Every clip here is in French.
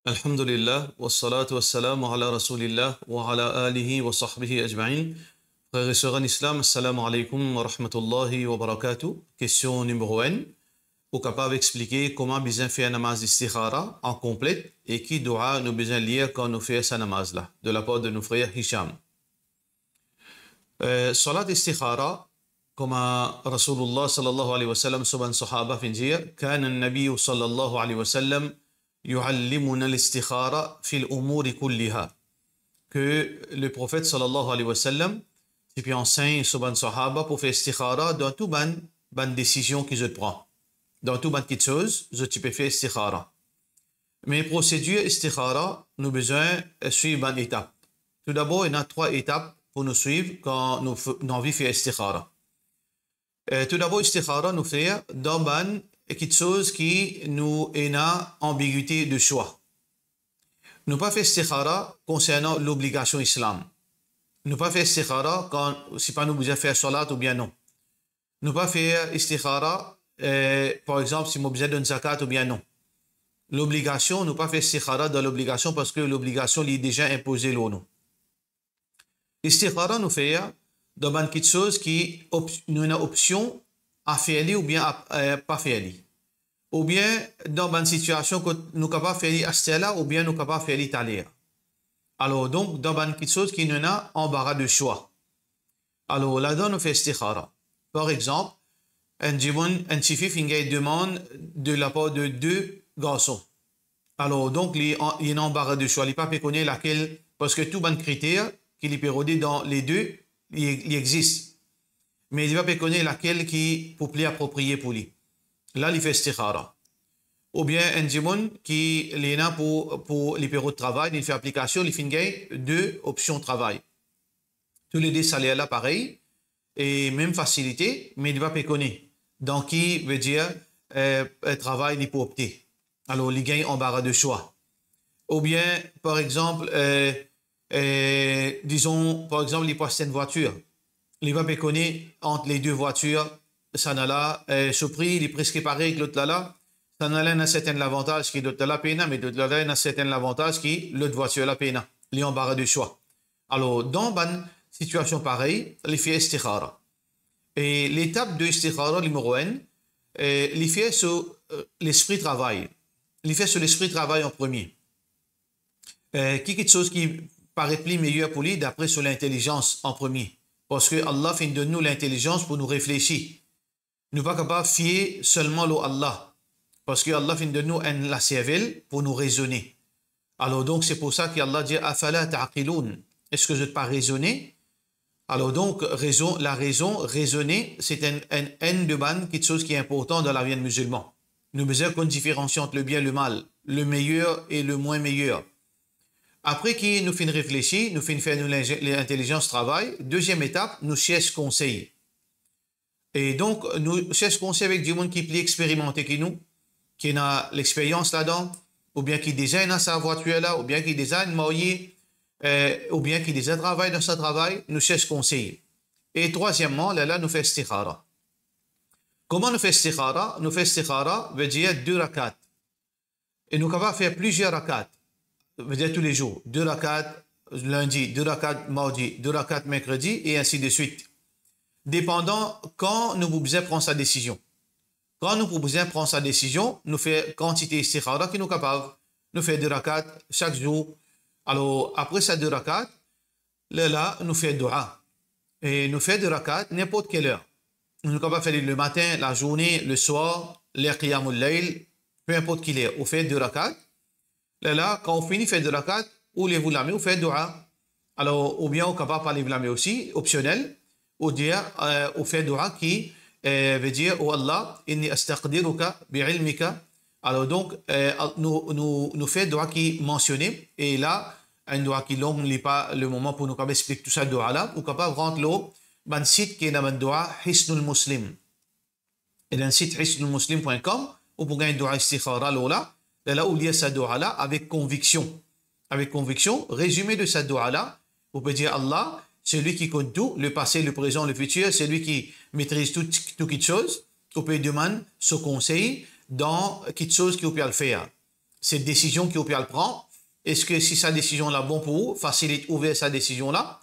Alhamdulillah, wassalatu wassalamu ala rasulillah wa ala alihi wa sahbihi ajma'in. Frères et sœurs en islam, assalamu alaikum wa rahmatullahi wa barakatuh. Question numéro 1. Pour capable expliquer comment bien faire un namaz d'istikhara en complète et qui doit nous besoin lire quand nous faisons sa namaz là, de la part de nos frères Hisham. Salat istikhara, comme Rasulullah sallallahu alayhi wa sallam, subhan sahaba fin dire, kana an-nabi sallallahu alayhi wa sallam يعلمنا الاستخارة في الأمور كلها que le prophète sallallahu alayhi wa sallam et puis enseigne subhan sahaba pour faire istikhara dans tout ban décision qu'ils prennent dans tout ban quelque chose tu peux faire istikhara mais procédure istikhara nous besoin suivre une étape. Tout d'abord il y a 3 étapes pour nous suivre quand nous envie faire istikhara. Tout d'abord istikhara nous faire dans ban et quelque chose qui nous est une ambiguïté de choix. Nous pas fait istikhara concernant l'obligation islam. Nous pas fait istikhara quand si pas nous besoin faire salat ou bien non. Nous pas faire istikhara par exemple si nous besoin d'une zakat ou bien non. L'obligation, nous pas fait istikhara dans l'obligation parce que l'obligation est déjà imposée l'ONU. Istikhara nous fait dans quelque chose qui nous a une option à faire ou bien à pas faire. Ou bien dans une situation que nous sommes capables de faire à cela ou bien nous sommes capables de faire à l'air. Alors donc dans quelque chose qui nous a embarras de choix. Alors là-dedans nous fait istikhara. Par exemple, un chifi finga demande de la part de 2 garçons. Alors donc il y a un embarras de choix. Il ne peut pas connaître laquelle parce que tout bon critère qui est pérodé dans les deux il existe. Mais il va pas connaître laquelle qui pour plus approprié pour lui. Là, il fait istikhara. Ou bien un djimoun qui est là pour les périodes de travail, il fait application, il fait 2 options de travail. Tous les 2 salaires là pareil et même facilité, mais il va pas connaître. Donc, qui veut dire travail, il peut opter. Alors, il gagne embarras de choix. Ou bien, par exemple, disons, par exemple, il passe une voiture. Il va pas connaître entre les 2 voitures, ça n'a là, ce prix, il est presque pareil que l'autre là. Ça n'a là un certain avantage qui l'autre là peine, mais l'autre là un certain avantage qui l'autre voiture là peine. Il y a embarras de choix. Alors, dans une situation pareille, il fait istikhara. Et l'étape de istikhara numéro 1, il fait sur l'esprit travail. Il fait sur l'esprit travail en premier. Quelque chose qui paraît plus meilleur pour lui d'après sur l'intelligence en premier. Parce que Allah fait de nous l'intelligence pour nous réfléchir. Nous ne sommes pas capables de fier seulement à Allah. Parce que Allah fait de nous la cervelle pour nous raisonner. Alors donc c'est pour ça qu'Allah dit Afala ta'qiloun. Est-ce que je ne peux pas raisonner? Alors donc raisonner, c'est un de ban, quelque chose qui est important dans la vie musulmane. Nous besoin qu'on différencie entre le bien et le mal, le meilleur et le moins meilleur. Après qui nous fait réfléchir, nous fait faire l'intelligence travail. Deuxième étape, nous cherchons conseil. Et donc, nous cherchons conseil avec du monde qui est plus expérimenté que nous, qui a l'expérience là-dedans, ou bien qui déjà dans sa voiture là, ou bien qui déjà marié, ou bien qui déjà travaille dans son travail, nous cherchons conseil. Et troisièmement, là, nous faisons istikhara. Comment nous faisons istikhara? Nous faisons istikhara, veut dire 2 rakats. Et nous pouvons faire plusieurs rakats. Veut dire tous les jours, 2 rakats lundi, 2 rakats mardi, 2 rakats mercredi, et ainsi de suite. Dépendant quand nous pouvons prendre sa décision. Quand nous pouvons prendre sa décision, nous faisons quantité istikhara qui nous est capable. Nous faisons 2 rakats chaque jour. Alors, après ces 2 rakats, là, nous faisons dua. Et nous faisons 2 rakats n'importe quelle heure. Nous sommes capables de faire le matin, la journée, le soir, les qiyamul layl, peu importe quelle heure. On fait 2 rakats. Là, quand on finit de faire 2 rakats, ou levez la main, ou fait dua. Alors, ou bien on est capable de lever la main aussi, optionnel, ou dire, ou fait dua qui veut dire, oh Allah, inni astaqdiruka bi'ilmika. Alors donc, nous fait dua qui mentionné, et là, un dua qui long, n'est pas le moment pour nous capable expliquer tout ça dua là, ou capable de rentrer dans le site qui est dans le dua Hisnul Muslim. Et dans le site hisnulmuslim.com, ou pour gagner dua istikhara là où il y a sa dua là avec conviction. Avec conviction, résumé de sa dua là, vous pouvez dire Allah, c'est lui qui compte tout, le passé, le présent, le futur, c'est lui qui maîtrise tout quelque chose. Vous pouvez demander ce conseil dans quelque chose que vous pouvez le faire. cette décision qu'il le prend. Est-ce que si sa décision là bon pour vous, facilite ouvrir sa décision là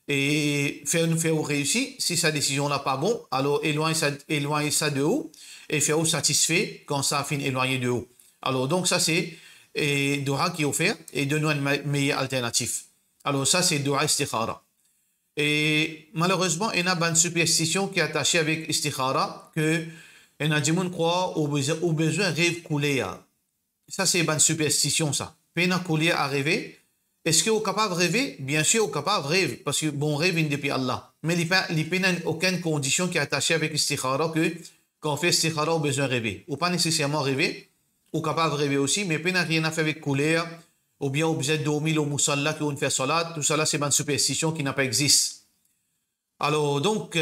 et faire réussir. Si sa décision là pas bon, alors éloigne ça de vous et faire vous satisfait quand ça a fini éloigné de vous. Alors donc ça c'est Dua qui est offert et donne-nous une meilleure alternative. Alors ça c'est Dua Istikhara. Et malheureusement, il y a une superstition qui est attachée avec Istikhara que il y a des gens croient au besoin rêve couler. Ça c'est une superstition ça. Peine couler à rêver. Est-ce que vous êtes capable de rêver? Bien sûr, vous êtes capable de rêver parce que bon rêve vient depuis Allah. Mais il n'y a aucune condition qui est attachée avec Istikhara que quand on fait Istikhara, on a besoin de rêver. Ou pas nécessairement rêver. Ou capable de rêver aussi, mais peine rien à faire avec couler. Ou bien vous êtes dormir au musalla qui on fait salat, tout ça là c'est une superstition qui n'a pas existé. Alors donc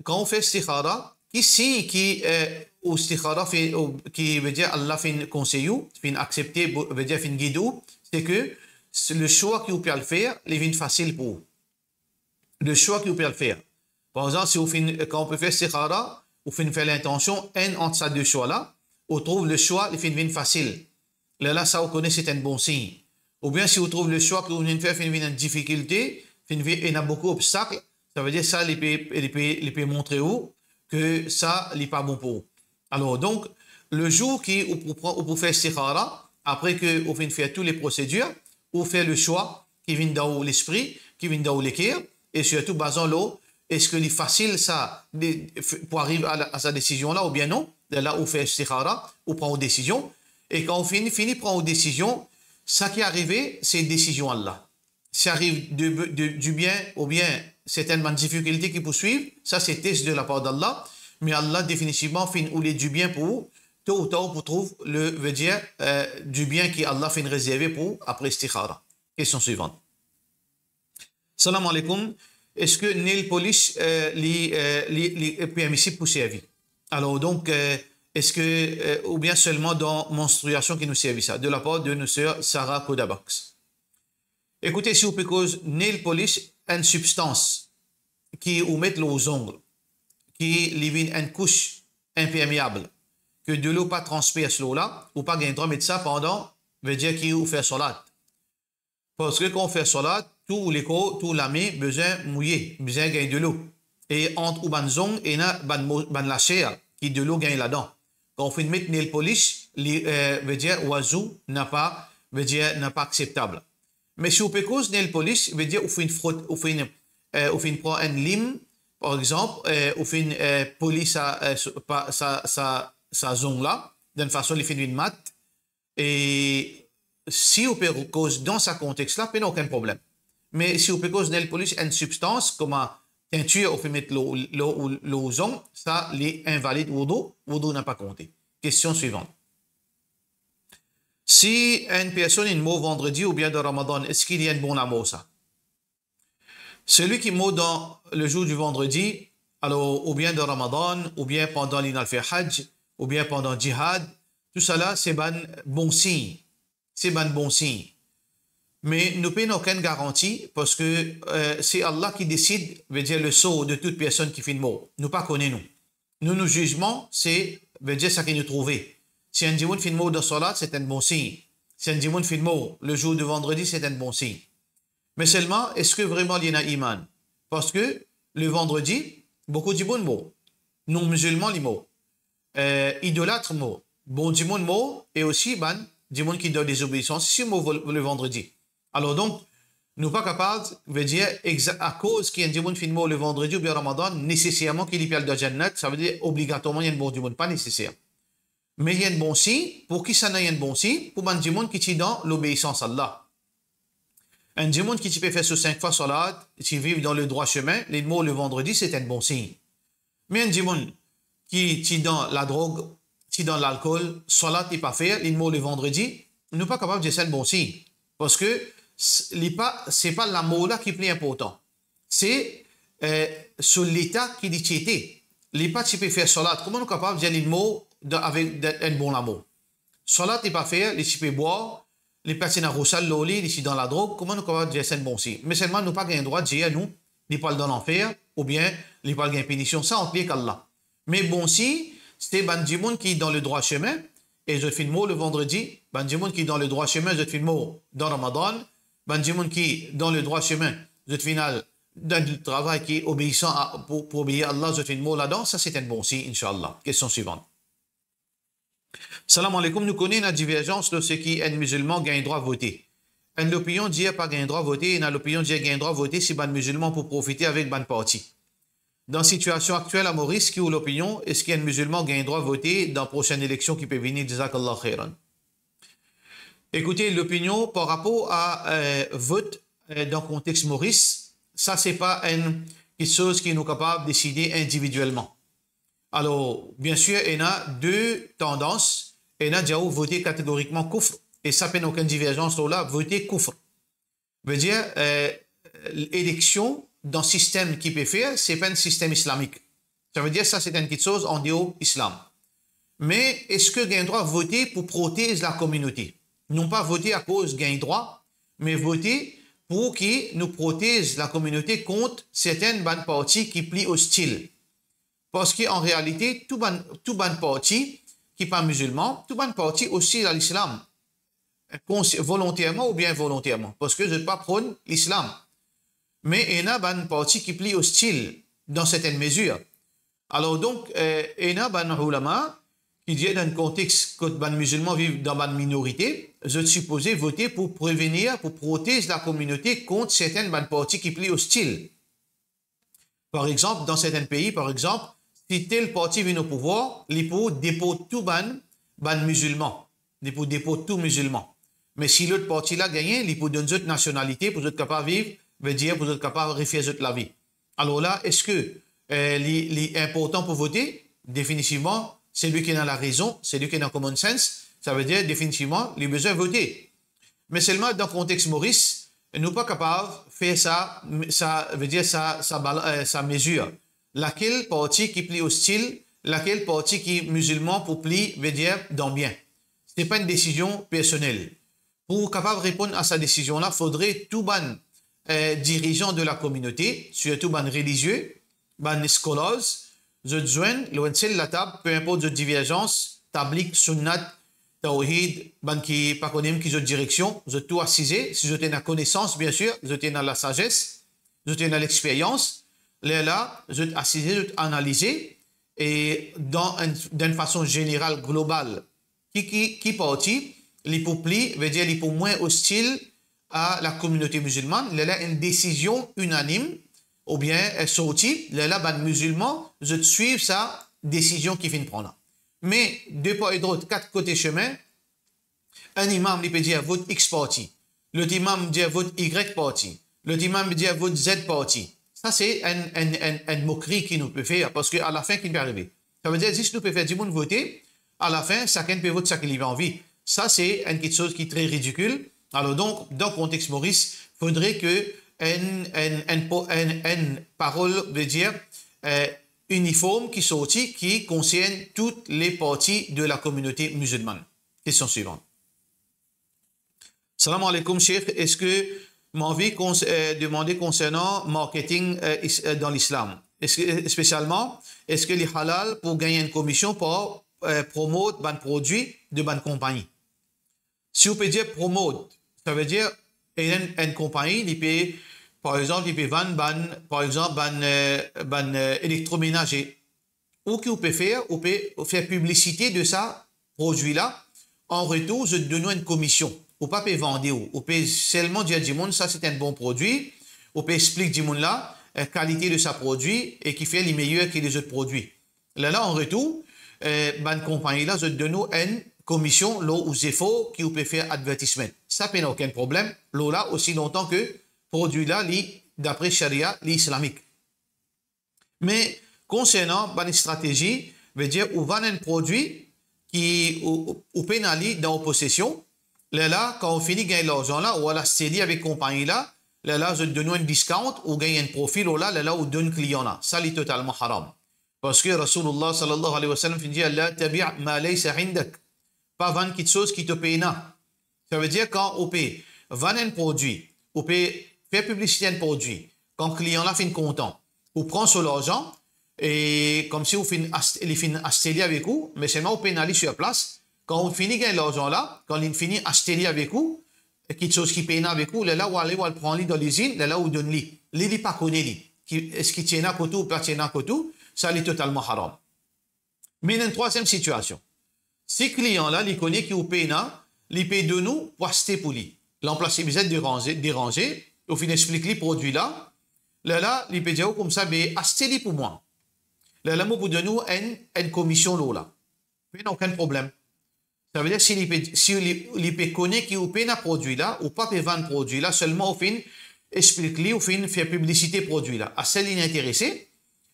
quand on fait istikhara, qui au istikhara qui veut dire Allah fait un conseil, fait accepter, veut dire fait guide, c'est que le choix que vous pouvez le faire, il est facile pour vous. Le choix que vous pouvez le faire. Par exemple, si vous quand on peut faire istikhara, vous faites faire l'intention, entre ces deux choix là, on trouve le choix, il fait facile. Là ça vous connaissez c'est un bon signe. Ou bien si vous trouvez le choix que vous venez de faire, une difficulté, il y a beaucoup d'obstacles, ça veut dire ça, il peut montrer où que ça n'est pas bon pour vous. Alors donc, le jour où vous faites istikhara, après que vous venez de faire toutes les procédures, vous faites le choix qui vient dans l'esprit, qui vient dans l'équerre, et surtout basant l'eau, est-ce que c'est facile ça pour arriver à sa décision là ou bien non? Là, vous faites istikhara, vous prenez une décision, et quand vous finissez de prendre une décision, ça qui est arrivé, c'est une décision Allah. Si arrive du bien ou bien certaines difficultés qui poursuivent, ça c'est test de la part d'Allah. Mais Allah définitivement fait ou les du bien pour vous. Tôt ou tard, vous trouvez veut dire du bien qui Allah fait réservé pour vous après istikhara. Question suivante. Salam alaikum. Est-ce que nail polish est permissible pour servir? Alors donc est-ce que, ou bien seulement dans menstruation qui nous servit ça, de la part de nos sœurs Sarah Kodabax. Écoutez, si vous pouvez cause nail polish, une substance qui vous met aux ongles, qui livre une couche imperméable, que de l'eau pas transperce l'eau là, ou pas gagner droit mettre ça pendant, veut dire qu'il vous fait salat. Parce que quand on fait salat, tout les corps, tout la main, besoin mouillé, besoin gagner de l'eau. Et entre ou ban zong et na ban la chair, qui de l'eau gagne là-dedans. Quand on fait mettre nail polish, veut dire oiseau n'a pas acceptable. Mais si on peut cause nail polish, veut dire on fait une frotte, on fait prend un lime, par exemple, on fait une polish sa zone là, d'une façon il fait une mat. Et si on peut cause dans ce contexte là, il n'y a aucun problème. Mais si on peut cause nail polish une substance comme teinture, on fait mettre l'eau zone, ça les invalide wudu n'a pas compté. Question suivante. Si une personne est mort vendredi ou bien de Ramadan, est-ce qu'il y a un bon amour ça? Celui qui meurt dans le jour du vendredi, alors ou bien de Ramadan, ou bien pendant l'inalfi hajj, ou bien pendant djihad, tout ça là, c'est un bon signe. C'est un bon signe. Mais nous n'avons aucune garantie parce que c'est Allah qui décide, veut dire le sort de toute personne qui fait une mort. Nous ne connaissons pas. Nos jugements, c'est veut dire ça qu'il nous trouve. Si un dimanche fait une mort de salat, c'est un bon signe. Si un dimanche fait une mort le jour de vendredi, c'est un bon signe. Mais seulement, est-ce que vraiment il y a un iman? Parce que le vendredi, beaucoup de gens morts. Non-musulmans, les morts. Idolâtres morts. Bon dimanche morts et aussi des gens qui donnent des obéissances, si morts le vendredi. Alors donc, nous ne sommes pas capables, veut dire, à cause qu'il y a un dimanche qui fait mort le vendredi ou bien Ramadan, nécessairement qu'il y a de Jannat, ça veut dire obligatoirement il y a un bon dimanche, pas nécessaire. Mais il y a un bon signe, pour qui ça n'a un bon signe? Pour un dimanche qui est dans l'obéissance à Allah. Un dimanche qui peut faire sur 5 fois salat, qui vit dans le droit chemin, les mots le vendredi, c'est un bon signe. Mais un dimanche qui est dans la drogue, qui est dans l'alcool, salat n'est pas fait, les mots le vendredi, nous ne sommes pas capables de dire c'est un bon signe. Parce que ce n'est pas l'amour là qui est plus important. C'est sur l'état qui dit tiété. Les pas qui peut faire salat. Comment nous sommes capables de dire les mots avec un bon amour? Salat n'est pas fait, les qui peut boire, les personnes à roussal, l'oli, les qui dans la drogue, comment nous sommes capables de dire c'est un bon signe? Mais seulement nous n'avons pas le droit de dire nous, les pas dans l'enfer, ou bien les pas de punition, ça on plie qu'Allah. Mais bon signe, c'est un monde qui est dans le droit chemin, et je filme le vendredi, ben gens qui dans le droit chemin, je filme dans Ramadan, ben gens qui dans le droit chemin, je final dans le travail qui est obéissant pour obéir à Allah, je filme là-dedans, ça c'est un bon signe, Inch'Allah. Question suivante. Salam alaikum, nous connaissons la divergence de ce qui est musulman gagne droit à voter. L'opinion dit pas gagne droit à voter, et l'opinion dit gagne droit à voter si ban musulman pour profiter avec ban parti. Dans la situation actuelle à Maurice, qui est l'opinion, est-ce qu'un musulman gagne droit à voter dans la prochaine élection qui peut venir, jazakallah khairan. Écoutez, l'opinion par rapport à vote dans le contexte Maurice, ça c'est pas quelque chose qui nous capable de décider individuellement. Alors, bien sûr, il y a deux tendances. Il y a déjà voter catégoriquement kufr, et ça n'a aucune divergence là, voter kufr. Veut dire, l'élection dans le système qui peut faire, ce n'est pas un système islamique. Ça veut dire ça, c'est une petite chose en dehors islam. Mais est-ce que gagne droit à voter pour protéger la communauté? Non pas voter à cause gagne droit, mais voter pour qui nous protège la communauté contre certaines bonnes parties qui plient hostiles. Parce qu'en réalité, tout bonne partie qui n'est pas musulman, tout bonne partie hostile à l'islam, volontairement ou bien involontairement, parce que je ne vais pas prône l'islam. Mais il y a une partie qui plie hostile dans certaines mesures. Alors donc, il y a un ulama qui dit dans un contexte que les musulmans vivent dans une minorité, je suppose voter pour prévenir, pour protéger la communauté contre certaines parties qui plient hostiles. Par exemple, dans certains pays, par exemple, si tel parti vient au pouvoir, il peut déposer tout ban musulman, il peut déposer tout musulman. Mais si l'autre parti là gagné, il peut donner une nationalité pour être capable de vivre, veut dire pour être capable de refaire la vie. Alors là, est-ce que l'important pour voter, définitivement, c'est lui qui a la raison, c'est lui qui a le common sense, ça veut dire définitivement, il a besoin de voter. Mais seulement dans le contexte Maurice, nous ne sommes pas capables de faire ça veut dire sa mesure. Laquelle partie qui plie hostile, laquelle partie qui est musulman pour plie, veut dire dans bien. Ce n'est pas une décision personnelle. Pour capable de répondre à cette décision-là, il faudrait tout ban dirigeant de la communauté, surtout ban religieux, ban scholars, je joigne la table, peu importe de divergence, tablik, sunnat, tawhid, ban qui pas connaît qui de direction, je tout assisé, si je tiens la connaissance, bien sûr, je tiens la sagesse, je tiens l'expérience, là, je assisé, je analysé, et d'une façon générale, globale, qui partit, l'hypoplie veut dire l'hypo moins hostile à la communauté musulmane, là, une décision unanime, ou bien sortie, là, ban musulman, je suis sa décision qui vient de prendre. Mais, deux part et d'autre, quatre côtés chemin, un imam il peut dire vote X parti, l'autre imam dit vote Y parti, l'autre imam dit vote Z parti. Ça, c'est une moquerie qui nous peut faire, parce qu'à la fin, qui peut arriver. Ça veut dire, si nous pouvons faire du monde voter, à la fin, chacun peut voter ce qu'il a envie. Ça, c'est une chose qui est très ridicule. Alors donc, dans le contexte Maurice, il faudrait que une parole veut dire uniforme qui sortit, qui concerne toutes les parties de la communauté musulmane. Question suivante. Salam alaikum, Cheikh. Est-ce que m'envie demander concernant marketing dans l'islam? Spécialement, est-ce que les halal pour gagner une commission pour promouvoir un produit de bonne compagnie? Si vous pouvez dire promote, ça veut dire une compagnie, il peut, par exemple, il peut vendre par exemple, électroménager. Ou que vous pouvez faire publicité de ça produit-là. En retour, je donne une commission. Ou pas vendre, ou peut seulement dire à Jimon, ça c'est un bon produit. Ou peut expliquer Jimon là, la qualité de sa produit et qui fait les meilleurs que les autres produits. Là, en retour, bonne compagnie là, je donne une commission, là où c'est faux, qui vous peut faire advertisement. Ça n'a aucun problème. Là, aussi longtemps que produit là, d'après Sharia, l'islamique. Mais concernant une stratégie, veut dire où vend un produit qui ou pénalise dans vos possessions. Là, quand on finit de gagner l'argent là, ou à la cédie avec compagnie là, je donne un discount ou gagne un profil là, ou donne client là. Ça, c'est totalement haram. Parce que Rasulullah sallallahu alayhi wa sallam dit Allah tabi' ma laysa indak. Pas vendre quelque chose qui te paye. Ça veut dire quand on peut vendre un produit, on peut faire publicité un produit, quand le client là fait content, on prend sur l'argent et comme si on fait acheter avec vous, mais seulement on pénalise sur place. Quand on finit gagner l'argent là, quand il finit acheter avec vous, quelque chose qui paye avec vous, là, où aller, où prendre dans l'usine, là, où donne li. Li pas connaît li. Est-ce qu'il tient à côté ou pas tient à côté, ça est totalement haram. Mais dans une troisième situation, ces clients-là, ils connaissent qu'ils payent, ils payent de nous pour acheter pour lui. L'emplacé, vous êtes dérangé, au final, explique les produits là, là, ils payent comme ça, mais achetez-les pour moi. Là, moi, pour de nous, une commission là. Il n'y a aucun problème. Ça veut dire si les pays connaissent qu'ils payent un produit là, ou pas payer vendre produit là, seulement au fin, explique-les, au fin, faire publicité produit là. À celle qui est intéressée,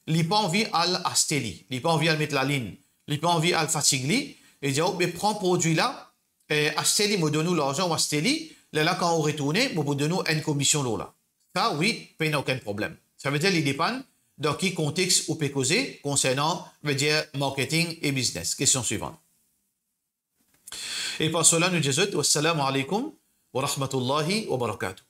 il n'a pas envie à l'acheter, il n'a pas envie à mettre la ligne, il n'a pas envie à le fatiguer, et dire, oh, mais prends produit là, achetez-les, me donne-nous l'argent, ou achetez-les, là, quand on retourne, me donne-nous une commission là. Ça, oui, il n'y a aucun problème. Ça veut dire qu'il dépend dans quel contexte on peut causer concernant, veut dire, marketing et business. Question suivante. Et par cela, nous disons, wassalamu alaikum wa rahmatullahi wa barakatuh.